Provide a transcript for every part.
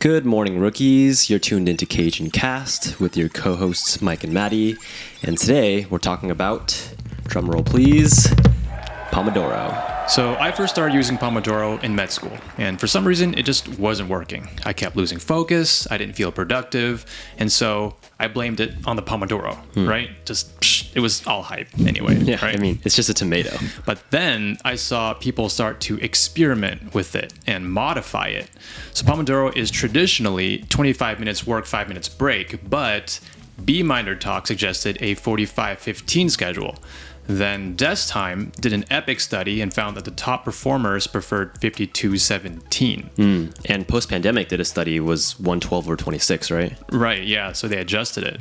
Good morning, rookies. You're tuned into Cajun Cast with your co-hosts Mike and Matty. And today we're talking about, drumroll please, Pomodoro. So I first started using Pomodoro in med school, and for some reason it just wasn't working. I kept losing focus, I didn't feel productive, and so I blamed it on the Pomodoro, right? It was all hype anyway, Yeah, right? I mean, it's just a tomato. But then I saw people start to experiment with it and modify it. So Pomodoro is traditionally 25 minutes work, 5 minutes break, but B-Minder Talk suggested a 45-15 schedule. Then Time did an epic study and found that the top performers preferred 52-17. And post-pandemic did a study was 112 or 26, right? Right, yeah, so they adjusted it.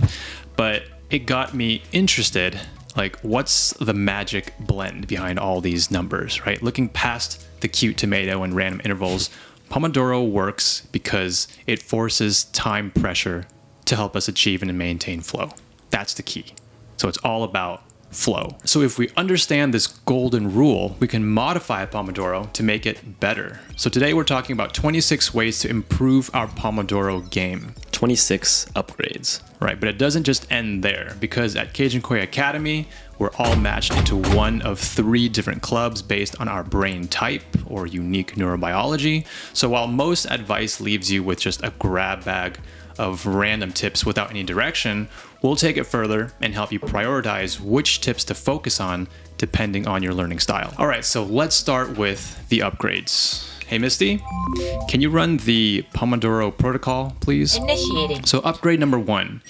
But it got me interested, like what's the magic blend behind all these numbers, right? Looking past the cute tomato and random intervals, Pomodoro works because it forces time pressure to help us achieve and maintain flow. That's the key. So it's all about flow. So if we understand this golden rule, we can modify Pomodoro to make it better. So today we're talking about 26 ways to improve our Pomodoro game. 26 upgrades. Right, but it doesn't just end there, because at Cajun Koi Academy, we're all matched into one of 3 different clubs based on our brain type or unique neurobiology. So while most advice leaves you with just a grab bag of random tips without any direction, we'll take it further and help you prioritize which tips to focus on depending on your learning style. All right, so let's start with the upgrades. Hey, Misty, can you run the Pomodoro protocol, please? Initiating. So upgrade number 1,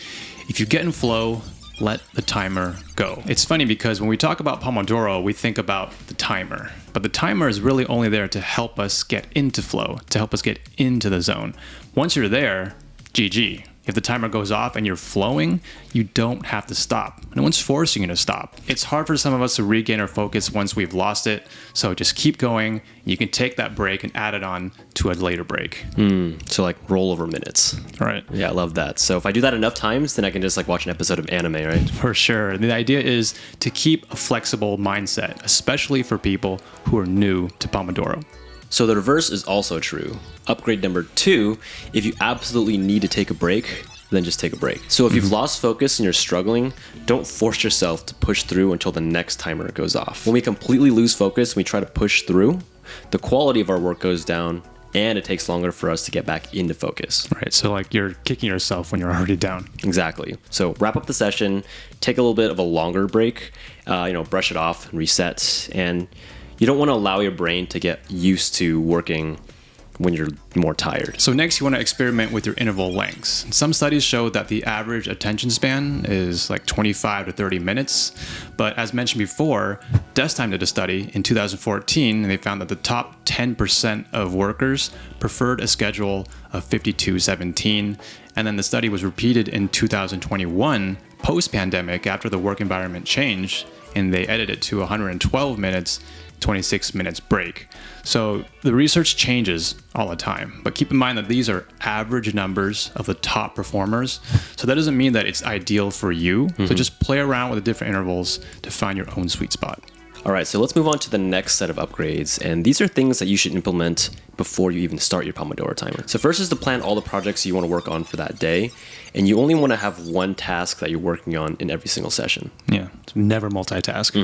if you get in flow, let the timer go. It's funny because when we talk about Pomodoro, we think about the timer, but the timer is really only there to help us get into flow, to help us get into the zone. Once you're there, GG. If the timer goes off and you're flowing, you don't have to stop. No one's forcing you to stop. It's hard for some of us to regain our focus once we've lost it, so just keep going. You can take that break and add it on to a later break. So like rollover minutes. Right. Yeah, I love that. So if I do that enough times, then I can just like watch an episode of anime, right? For sure. The idea is to keep a flexible mindset, especially for people who are new to Pomodoro. So the reverse is also true. Upgrade number 2, if you absolutely need to take a break, then just take a break. So if you've lost focus and you're struggling, don't force yourself to push through until the next timer goes off. When we completely lose focus and we try to push through, the quality of our work goes down and it takes longer for us to get back into focus. Right, so like you're kicking yourself when you're already down. Exactly. So wrap up the session, take a little bit of a longer break, brush it off and reset. And you don't want to allow your brain to get used to working when you're more tired. So next, you want to experiment with your interval lengths. Some studies show that the average attention span is like 25 to 30 minutes. But as mentioned before, Time did a study in 2014, and they found that the top 10% of workers preferred a schedule of 52-17. And then the study was repeated in 2021, post-pandemic, after the work environment changed, and they edited it to 112 minutes, 26 minutes break. So the research changes all the time, but keep in mind that these are average numbers of the top performers. So that doesn't mean that it's ideal for you. So just play around with the different intervals to find your own sweet spot. All right, so let's move on to the next set of upgrades. And these are things that you should implement before you even start your Pomodoro timer. So first is to plan all the projects you want to work on for that day. And you only want to have one task that you're working on in every single session. Yeah, never multitask.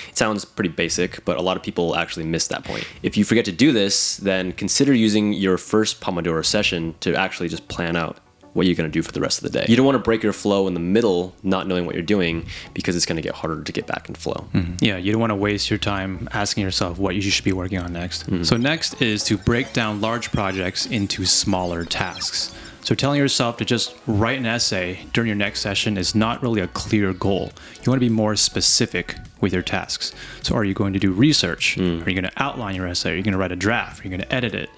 It sounds pretty basic, but a lot of people actually miss that point. If you forget to do this, then consider using your first Pomodoro session to actually just plan out what you're going to do for the rest of the day. You don't want to break your flow in the middle, not knowing what you're doing, because it's going to get harder to get back in flow. Yeah, you don't want to waste your time asking yourself what you should be working on next. So next is to break down large projects into smaller tasks. So telling yourself to just write an essay during your next session is not really a clear goal. You want to be more specific with your tasks. So are you going to do research? Are you going to outline your essay? Are you going to write a draft? Are you going to edit it?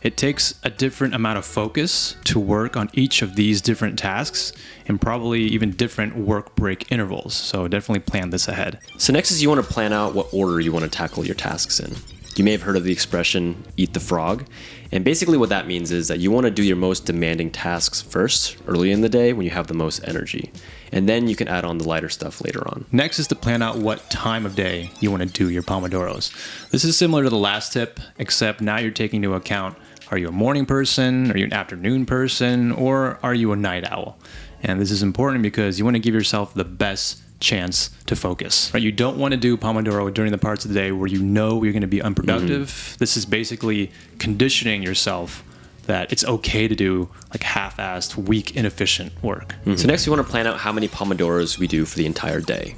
It takes a different amount of focus to work on each of these different tasks and probably even different work break intervals. So definitely plan this ahead. So next is you want to plan out what order you want to tackle your tasks in. You may have heard of the expression, eat the frog. And basically what that means is that you want to do your most demanding tasks first, early in the day when you have the most energy. And then you can add on the lighter stuff later on. Next is to plan out what time of day you want to do your Pomodoros. This is similar to the last tip, except now you're taking into account, Are you a morning person? Are you an afternoon person? Or are you a night owl? And this is important because you want to give yourself the best chance to focus. Right? You don't want to do Pomodoro during the parts of the day where you know you're going to be unproductive. This is basically conditioning yourself that it's okay to do like half-assed, weak, inefficient work. So next we want to plan out how many Pomodoros we do for the entire day.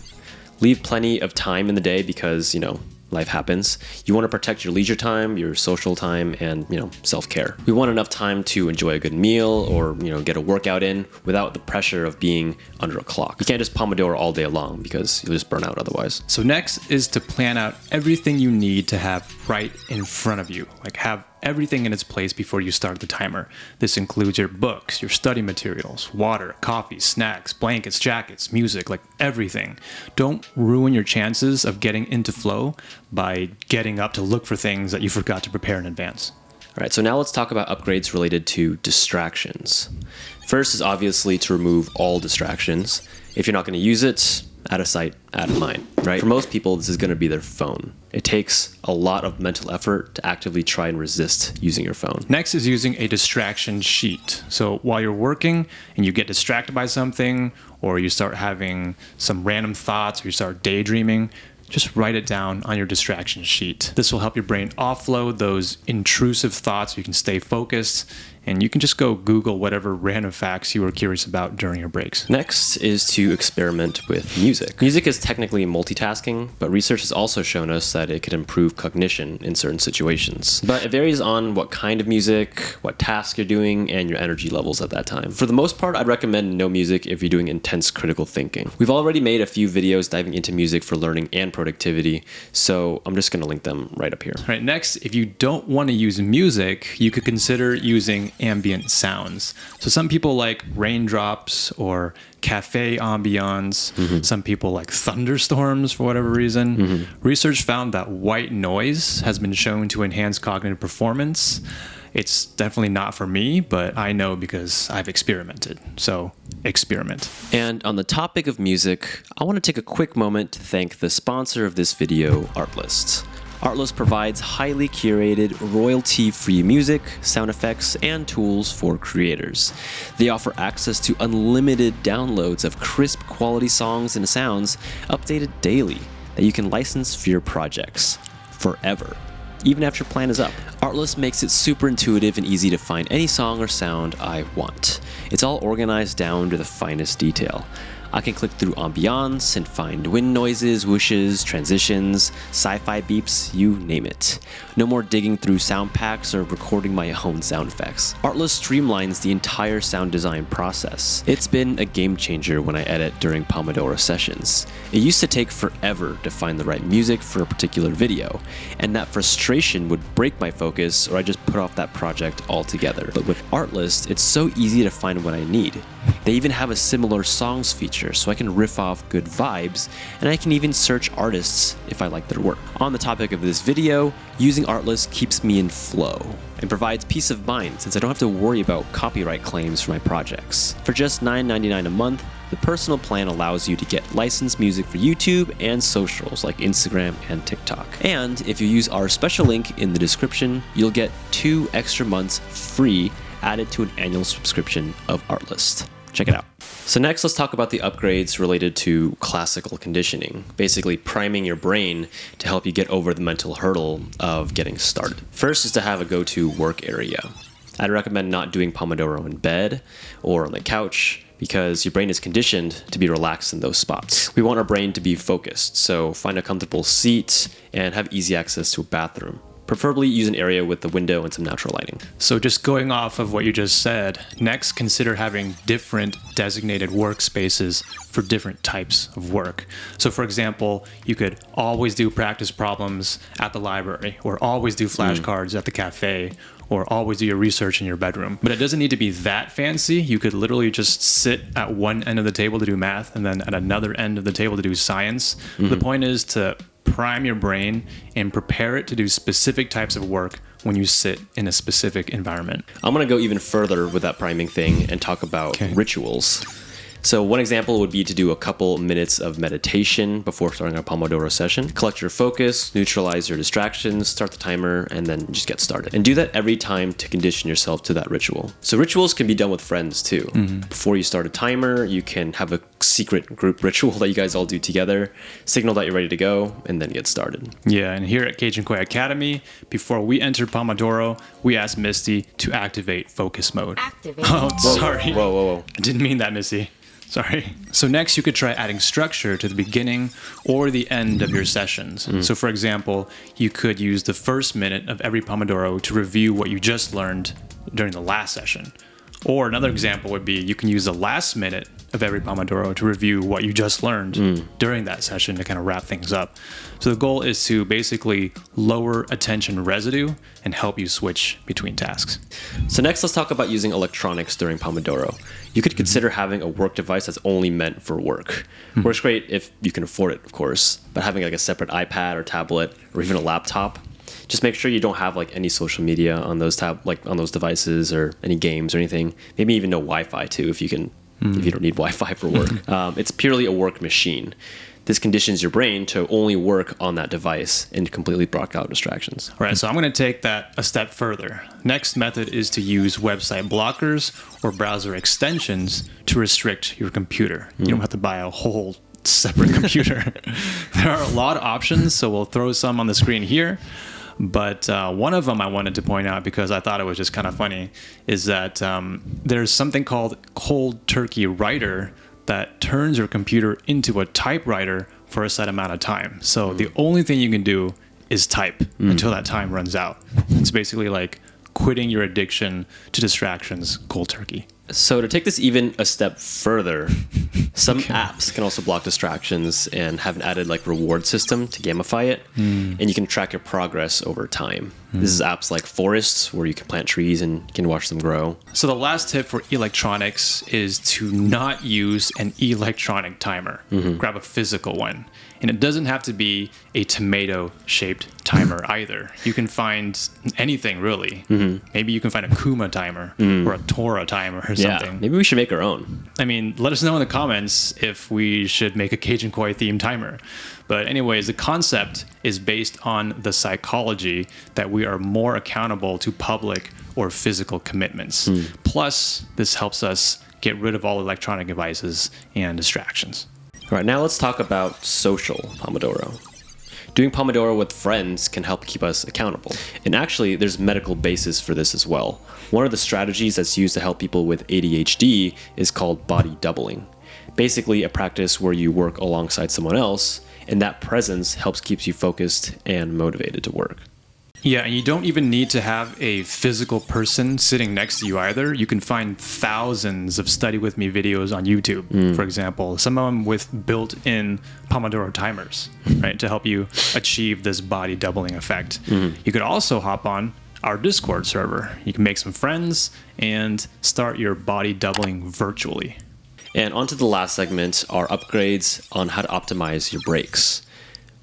Leave plenty of time in the day because, life happens. You want to protect your leisure time, your social time, and, self-care. We want enough time to enjoy a good meal or, get a workout in without the pressure of being under a clock. You can't just Pomodoro all day long because you'll just burn out otherwise. So next is to plan out everything you need to have right in front of you. Like have everything in its place before you start the timer. This includes your books, your study materials, water, coffee, snacks, blankets, jackets, music, like everything. Don't ruin your chances of getting into flow by getting up to look for things that you forgot to prepare in advance. All right, so now let's talk about upgrades related to distractions. First is obviously to remove all distractions. If you're not going to use it, out of sight, out of mind, right? For most people, this is going to be their phone. It takes a lot of mental effort to actively try and resist using your phone. Next is using a distraction sheet. So while you're working and you get distracted by something, or you start having some random thoughts, or you start daydreaming, just write it down on your distraction sheet. This will help your brain offload those intrusive thoughts so you can stay focused, and you can just go Google whatever random facts you were curious about during your breaks. Next is to experiment with music. Music is technically multitasking, but research has also shown us that it could improve cognition in certain situations. But it varies on what kind of music, what task you're doing, and your energy levels at that time. For the most part, I'd recommend no music if you're doing intense critical thinking. We've already made a few videos diving into music for learning and productivity, so I'm just going to link them right up here. All right, next, if you don't want to use music, you could consider using ambient sounds. So some people like raindrops or cafe ambiance. Some people like thunderstorms for whatever reason. Research found that white noise has been shown to enhance cognitive performance. It's definitely not for me, but I know because I've experimented. So experiment. And on the topic of music, I want to take a quick moment to thank the sponsor of this video, Artlist. Artlist provides highly curated, royalty-free music, sound effects, and tools for creators. They offer access to unlimited downloads of crisp quality songs and sounds updated daily that you can license for your projects forever, even after your plan is up. Artlist makes it super intuitive and easy to find any song or sound I want. It's all organized down to the finest detail. I can click through Ambience and find wind noises, whooshes, transitions, sci-fi beeps, you name it. No more digging through sound packs or recording my own sound effects. Artlist streamlines the entire sound design process. It's been a game changer when I edit during Pomodoro sessions. It used to take forever to find the right music for a particular video, and that frustration would break my focus or I just put off that project altogether. But with Artlist, it's so easy to find what I need. They even have a similar songs feature, so I can riff off good vibes, and I can even search artists if I like their work. On the topic of this video, using Artlist keeps me in flow and provides peace of mind since I don't have to worry about copyright claims for my projects. For just $9.99 a month, the personal plan allows you to get licensed music for YouTube and socials like Instagram and TikTok. And if you use our special link in the description, you'll get 2 extra months free added to an annual subscription of Artlist. Check it out. So next, let's talk about the upgrades related to classical conditioning, basically priming your brain to help you get over the mental hurdle of getting started. First is to have a go-to work area. I'd recommend not doing Pomodoro in bed or on the couch because your brain is conditioned to be relaxed in those spots. We want our brain to be focused, so find a comfortable seat and have easy access to a bathroom. Preferably use an area with a window and some natural lighting. So just going off of what you just said, next consider having different designated workspaces for different types of work. So for example, you could always do practice problems at the library, or always do flashcards at the cafe, or always do your research in your bedroom. But it doesn't need to be that fancy. You could literally just sit at one end of the table to do math and then at another end of the table to do science. The point is to prime your brain and prepare it to do specific types of work when you sit in a specific environment. I'm going to go even further with that priming thing and talk about rituals. So one example would be to do a couple minutes of meditation before starting a Pomodoro session. Collect your focus, neutralize your distractions, start the timer, and then just get started. And do that every time to condition yourself to that ritual. So rituals can be done with friends too. Before you start a timer, you can have a secret group ritual that you guys all do together, signal that you're ready to go, and then get started. Yeah, and here at Cajun Koi Academy, before we enter Pomodoro, we asked Misty to activate focus mode. Oh, sorry. Whoa. I didn't mean that, Missy. Sorry. So next you could try adding structure to the beginning or the end of your sessions. So for example, you could use the first minute of every Pomodoro to review what you just learned during the last session. Or another example would be you can use the last minute of every Pomodoro to review what you just learned during that session to kind of wrap things up. So the goal is to basically lower attention residue and help you switch between tasks. So next, let's talk about using electronics during Pomodoro. You could consider having a work device that's only meant for work. Works great if you can afford it, of course, but having like a separate iPad or tablet or even a laptop, just make sure you don't have like any social media on those on those devices or any games or anything. Maybe even no Wi-Fi too, if you don't need Wi-Fi for work. It's purely a work machine. This conditions your brain to only work on that device and completely block out distractions. All right, so I'm going to take that a step further. Next method is to use website blockers or browser extensions to restrict your computer. You don't have to buy a whole separate computer. There are a lot of options, so we'll throw some on the screen here. But one of them I wanted to point out because I thought it was just kind of funny is that there's something called Cold Turkey Writer that turns your computer into a typewriter for a set amount of time. So the only thing you can do is type until that time runs out. It's basically like quitting your addiction to distractions cold turkey. So to take this even a step further, some apps can also block distractions and have an added like reward system to gamify it. And you can track your progress over time. This is apps like Forests where you can plant trees and you can watch them grow. So the last tip for electronics is to not use an electronic timer. Grab a physical one. And it doesn't have to be a tomato-shaped timer either. You can find anything, really. Maybe you can find a Kuma timer or a Tora timer or something. Yeah, maybe we should make our own. I mean, let us know in the comments if we should make a Cajun Koi themed timer. But anyways, the concept is based on the psychology that we are more accountable to public or physical commitments. Plus, this helps us get rid of all electronic devices and distractions. All right, now let's talk about social Pomodoro. Doing Pomodoro with friends can help keep us accountable. And actually, there's medical basis for this as well. One of the strategies that's used to help people with ADHD is called body doubling. Basically, a practice where you work alongside someone else, and that presence helps keeps you focused and motivated to work. Yeah, and you don't even need to have a physical person sitting next to you either. You can find thousands of study with me videos on YouTube, for example. Some of them with built-in Pomodoro timers, right, to help you achieve this body doubling effect. You could also hop on our Discord server. You can make some friends and start your body doubling virtually. And on to the last segment, our upgrades on how to optimize your breaks.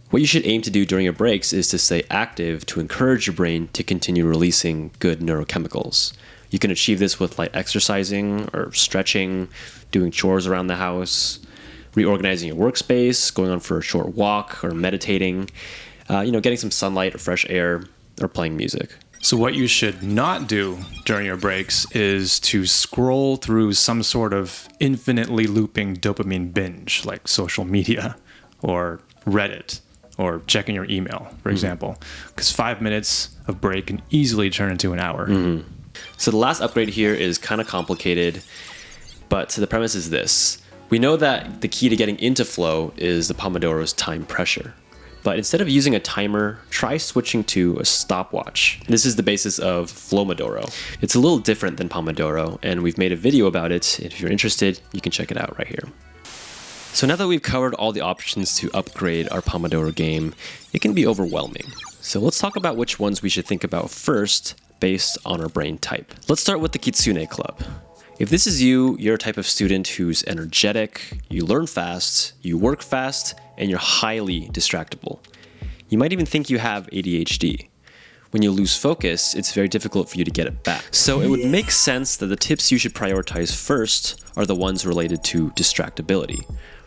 What you should aim to do during your breaks is to stay active to encourage your brain to continue releasing good neurochemicals. You can achieve this with light exercising or stretching, doing chores around the house, reorganizing your workspace, going on for a short walk or meditating, getting some sunlight or fresh air, or playing music. So what you should not do during your breaks is to scroll through some sort of infinitely looping dopamine binge like social media or Reddit or checking your email, for example, because 5 minutes of break can easily turn into an hour. So the last upgrade here is kind of complicated, but the premise is this. We know that the key to getting into flow is the Pomodoro's time pressure. But instead of using a timer, try switching to a stopwatch. This is the basis of Flowmodoro. It's a little different than Pomodoro, and we've made a video about it. If you're interested, you can check it out right here. So now that we've covered all the options to upgrade our Pomodoro game, it can be overwhelming. So let's talk about which ones we should think about first based on our brain type. Let's start with the Kitsune Club. If this is you, you're a type of student who's energetic, you learn fast, you work fast, and you're highly distractible. You might even think you have ADHD. when you lose focus, it's very difficult for you to get it back. So it would make sense that the tips you should prioritize first are the ones related to distractibility.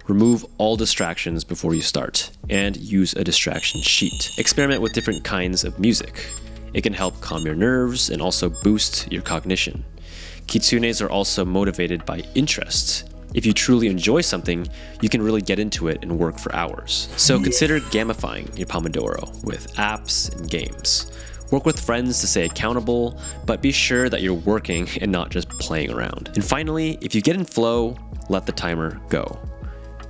Remove all distractions before you start, and use a distraction sheet. Experiment with different kinds of music. It can help calm your nerves and also boost your cognition. Kitsunes are also motivated by interest. If you truly enjoy something, you can really get into it and work for hours. So consider gamifying your Pomodoro with apps and games. Work with friends to stay accountable, but be sure that you're working and not just playing around. And finally, if you get in flow, let the timer go.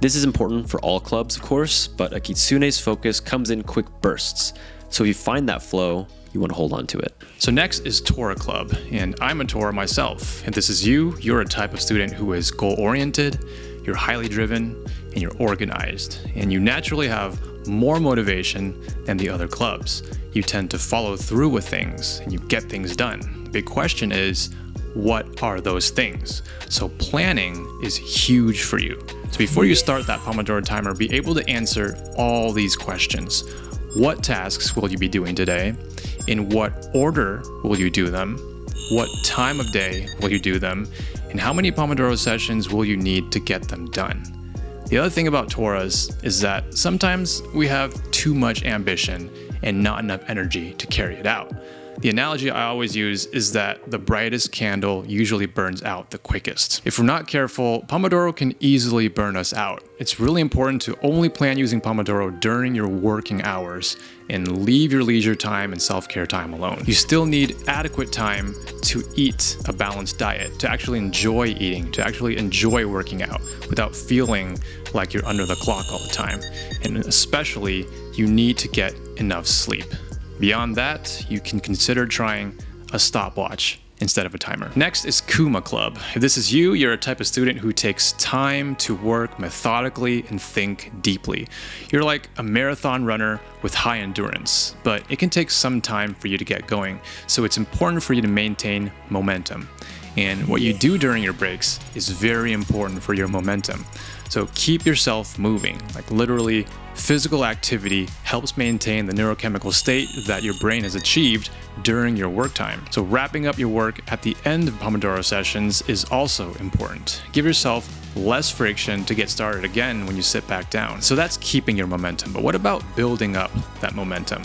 This is important for all clubs, of course, but a Kitsune's focus comes in quick bursts. So if you find that flow, you want to hold on to it. So next is Tora Club, and I'm a Tora myself. If this is you, you're a type of student who is goal-oriented, you're highly driven, and you're organized, and you naturally have more motivation than the other clubs. You tend to follow through with things, and you get things done. The big question is, what are those things? So planning is huge for you. So before you start that Pomodoro timer, be able to answer all these questions. What tasks will you be doing today? In what order will you do them? What time of day will you do them? And how many Pomodoro sessions will you need to get them done? The other thing about Toras is that sometimes we have too much ambition and not enough energy to carry it out. The analogy I always use is that the brightest candle usually burns out the quickest. If we're not careful, Pomodoro can easily burn us out. It's really important to only plan using Pomodoro during your working hours and leave your leisure time and self-care time alone. You still need adequate time to eat a balanced diet, to actually enjoy eating, to actually enjoy working out without feeling like you're under the clock all the time. And especially, you need to get enough sleep. Beyond that, you can consider trying a stopwatch instead of a timer. Next is Kuma Club. If this is you, you're a type of student who takes time to work methodically and think deeply. You're like a marathon runner with high endurance, but it can take some time for you to get going. So it's important for you to maintain momentum. And what you do during your breaks is very important for your momentum. So keep yourself moving, like literally physical activity helps maintain the neurochemical state that your brain has achieved during your work time. So wrapping up your work at the end of Pomodoro sessions is also important. Give yourself less friction to get started again when you sit back down. So that's keeping your momentum. But what about building up that momentum?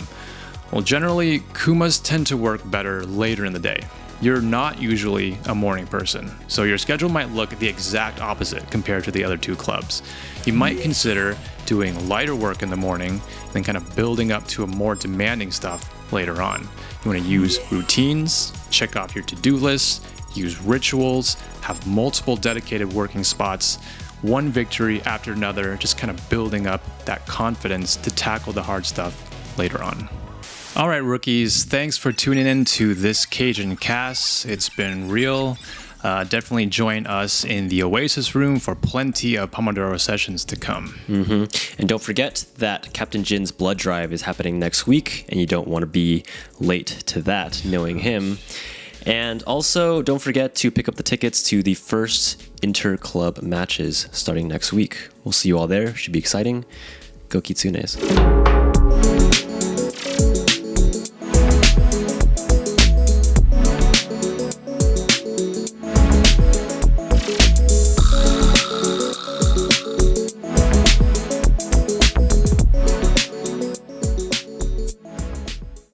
Well, generally, Kumas tend to work better later in the day. You're not usually a morning person, so your schedule might look the exact opposite compared to the other two clubs. You might consider doing lighter work in the morning and then kind of building up to a more demanding stuff later on. You want to use routines, check off your to-do list, use rituals, have multiple dedicated working spots, one victory after another, just kind of building up that confidence to tackle the hard stuff later on. All right, rookies, thanks for tuning in to this Cajun cast. It's been real. Definitely join us in the Oasis room for plenty of Pomodoro sessions to come. And don't forget that Captain Jin's blood drive is happening next week, and you don't want to be late to that, knowing him. And also, don't forget to pick up the tickets to the first inter-club matches starting next week. We'll see you all there. Should be exciting. Go Kitsunes.